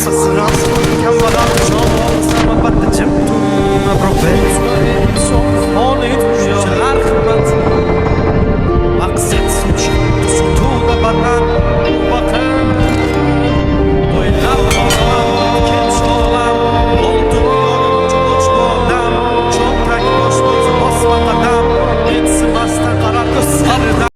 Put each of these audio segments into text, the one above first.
Sığraz kambag'al chog'im albatta jim inson foni tushlar qimmat maqsad so'tuda banan vaqt o'ylab qolgan kech olam oltin cho'ch bodam cho'ntak bosh bo'lsa bosma qadam mensimasdan qarar ko'zlaridan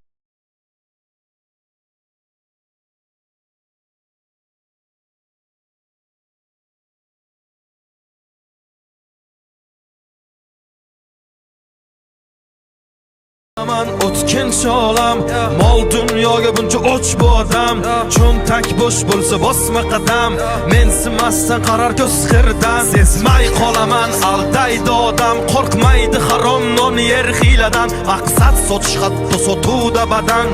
o'tkinchi olam mol dunyoga buncha och bu odam cho'ntak bo'sh bo'lsa bosma qadam mensimasdan qarar ko'z xirdan sezmay qolaman aldaydi odam qo'rqmaydi harom non yer hiyladan maqsad sotish hatto sotuvda badan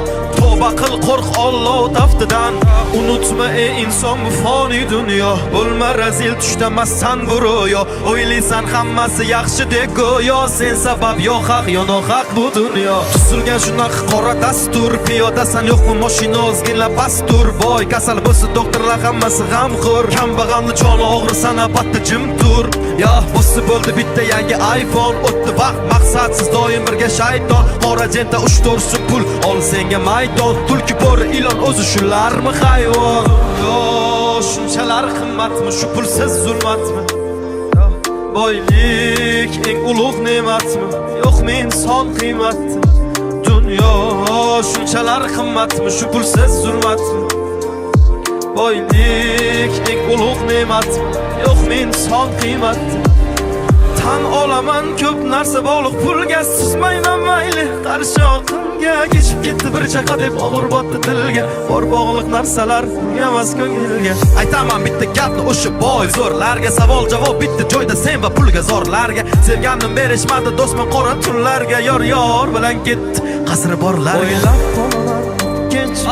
tavba qil qo'rq Alloh taftidan unutma ey inson bu foniy dunyo bo'lma razil tushdamassan bu ro'yo o'ylaysan hammasi yaxshi deb go'yo sen sabab yo haq yo nohaq bu dunyo tuzilgan shunaqa qora dastur piyodasan yo'qmi mashina ozgina pastur boy kasal bo'lsa doktorlar hammasi g'amxo'r kambag'alni joni og'risa albatta jim tur yo bo'lsa bo'ldi bitta yangi iPhone o'tdi vaqt maqsadsiz doim birga shayton qora jenta 3-4 pul ol senga maydon tulki bo'ri ilon o'zi shularmi hayvon yo shunchalar qimmatmi shu pulsiz zulmatmi boylik eng ulug' ne'matmi yo'qmi inson qiymati dunyo shunchalar qimmatmi shu pulsiz zulmatmi boylik eng ulug' ne'matmi yo'qmi inson qiymati tan olaman ko'p narsa bog'liq pulga suzmayman mayli qarshi oqimga kechib ketdi bir chaqa deb og'ir botdi dilga bor bog'liq narsalar pulga emas ko'ngilga aytaman bitta gapni o'sha boy zo'rlarga savol javob bitta joyda sen va pulga zorlarga sevgandim berishmadi do'stman qora tunlarga yor bilan ketdi qasri borlarga o'ylab qolaman gench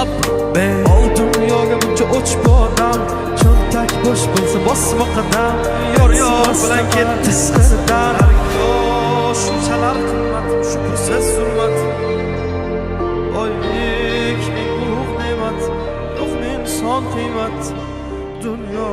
ol dunyoga buncha och bu odam cho'ntak bo'sh bo'lsa bosma qadam yor bilan ketdi qizdan shunchalar qimmat shu pulsiz zulmat oylik eng ulug' ne'mat yo'qmi inson qiymat dunyo